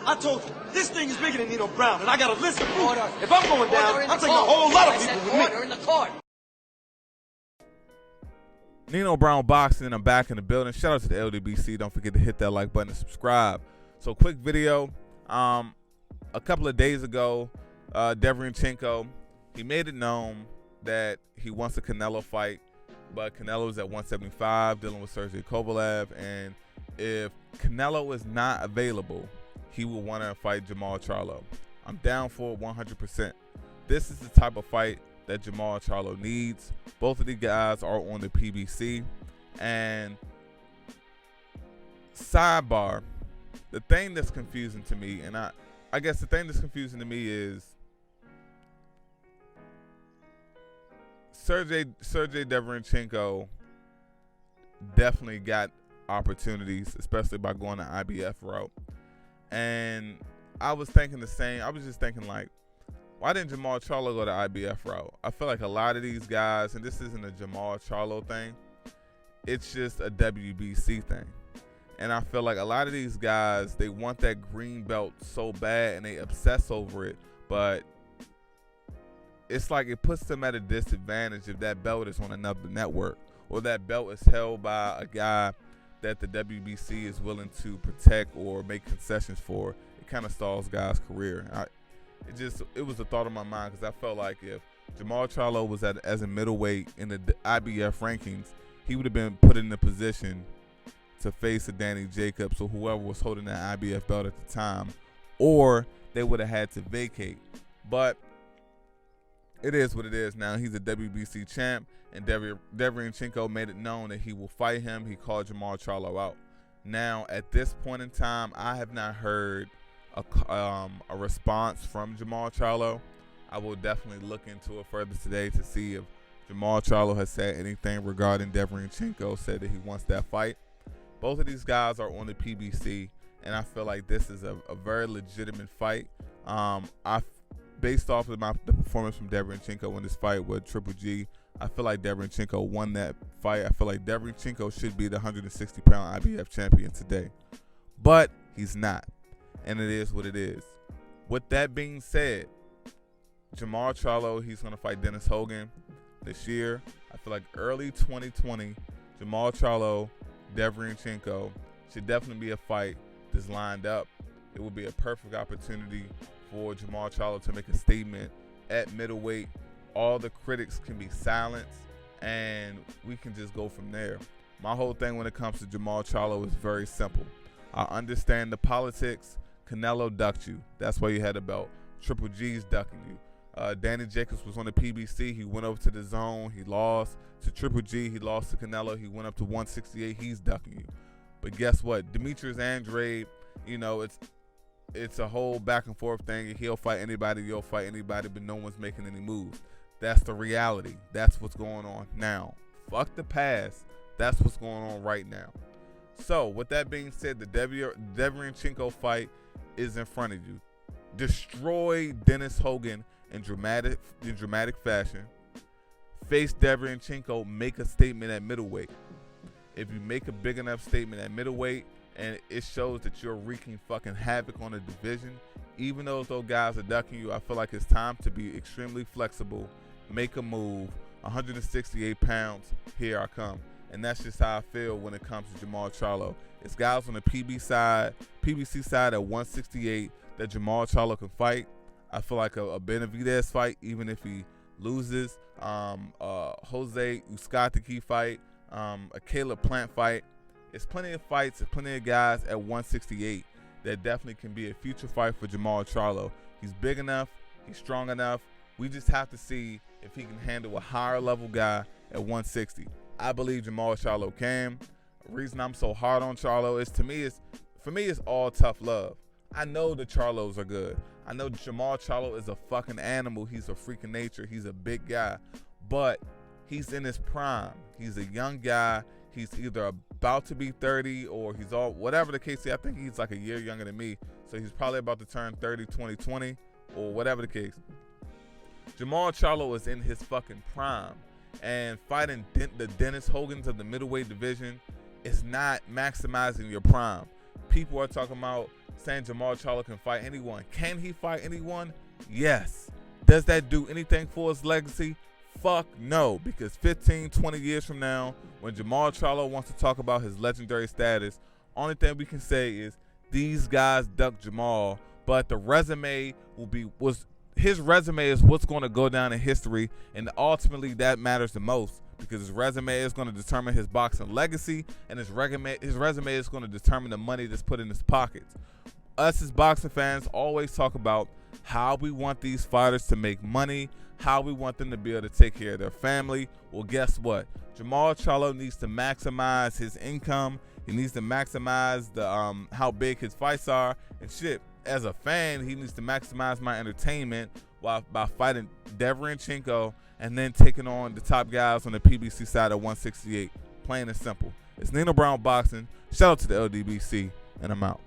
I told you, this thing is bigger than Nino Brown, and I got a list of proof. If I'm going down, I'm taking a whole lot of people with me. Order in the court. Nino Brown Boxing, I'm back in the building. Shout out to the LDBC. Don't forget to hit that like button and subscribe. So quick video. A couple of days ago, Derevyanchenko, he made it known that he wants a Canelo fight, but Canelo is at 175 dealing with Sergiy Derevyanchenko, and if Canelo is not available, he will want to fight Jermall Charlo. I'm down for it 100%. This is the type of fight that Jermall Charlo needs. Both of these guys are on the PBC. And sidebar, the thing that's confusing to me, and I guess the thing that's confusing to me is Sergiy Derevyanchenko definitely got opportunities, especially by going the IBF route. And I was thinking the same. I was just thinking, like, why didn't Jermall Charlo go the IBF route? I feel like a lot of these guys, and this isn't a Jermall Charlo thing, it's just a WBC thing. And I feel like a lot of these guys, they want that green belt so bad and they obsess over it, but it's like it puts them at a disadvantage if that belt is on another network or that belt is held by a guy that the WBC is willing to protect or make concessions for. It kind of stalls guys' career. It was a thought on my mind because I felt like if Jermall Charlo was as a middleweight in the IBF rankings, he would have been put in the position to face a Danny Jacobs or whoever was holding that IBF belt at the time, or they would have had to vacate. But it is what it is now. He's a WBC champ, and Derevyanchenko made it known that he will fight him. He called Jermall Charlo out. Now, at this point in time, I have not heard a response from Jermall Charlo. I will definitely look into it further today to see if Jermall Charlo has said anything regarding Derevyanchenko, said that he wants that fight. Both of these guys are on the PBC, and I feel like this is a very legitimate fight. Based off of the performance from Derevyanchenko in this fight with Triple G, I feel like Derevyanchenko won that fight. I feel like Derevyanchenko should be the 160-pound IBF champion today, but he's not. And it is what it is. With that being said, Jermall Charlo, he's going to fight Dennis Hogan this year. I feel like early 2020, Jermall Charlo, Derevyanchenko should definitely be a fight that's lined up. It will be a perfect opportunity for Jermall Charlo to make a statement at middleweight. All the critics can be silenced, and we can just go from there. My whole thing when it comes to Jermall Charlo is very simple. I understand the politics. Canelo ducked you. That's why you had a belt. Triple G's ducking you. Danny Jacobs was on the PBC. He went over to the zone. He lost to Triple G. He lost to Canelo. He went up to 168. He's ducking you. But guess what? Demetrius Andrade, it's a whole back and forth thing. He'll fight anybody. You'll fight anybody, but no one's making any moves. That's the reality. That's what's going on now. Fuck the past. That's what's going on right now. So, with that being said, the Derevyanchenko fight is in front of you. Destroy Dennis Hogan in dramatic fashion. Face Derevyanchenko, make a statement at middleweight. If you make a big enough statement at middleweight and it shows that you're wreaking fucking havoc on the division, even though those guys are ducking you, I feel like it's time to be extremely flexible, make a move. 168 pounds, here I come. And that's just how I feel when it comes to Jermall Charlo. It's guys on the PBC side at 168 that Jermall Charlo can fight. I feel like a Benavidez fight, even if he loses. Jose Uzcategui fight. A Caleb Plant fight. It's plenty of fights, plenty of guys at 168 that definitely can be a future fight for Jermall Charlo. He's big enough. He's strong enough. We just have to see if he can handle a higher level guy at 160. I believe Jermall Charlo can. The reason I'm so hard on Charlo is for me it's all tough love. I know the Charlos are good. I know Jermall Charlo is a fucking animal. He's a freak of nature. He's a big guy. But he's in his prime. He's a young guy. He's either about to be 30 or he's all, whatever the case is. I think he's like a year younger than me. So he's probably about to turn 30, 2020 or whatever the case. Jermall Charlo is in his fucking prime. And fighting the Dennis Hogans of the middleweight division is not maximizing your prime. People are talking about saying Jermall Charlo can fight anyone. Can he fight anyone? Yes. Does that do anything for his legacy? Fuck no, because 15, 20 years from now, when Jermall Charlo wants to talk about his legendary status, only thing we can say is these guys ducked Jermall, but the resume his resume is what's going to go down in history, and ultimately that matters the most because his resume is going to determine his boxing legacy, and his resume is going to determine the money that's put in his pockets. Us as boxing fans always talk about how we want these fighters to make money, how we want them to be able to take care of their family. Well, guess what? Jermall Charlo needs to maximize his income. He needs to maximize the how big his fights are, and shit. As a fan, he needs to maximize my entertainment by fighting Derevyanchenko and then taking on the top guys on the PBC side at 168. Plain and simple. It's Nino Brown Boxing. Shout out to the LDBC, and I'm out.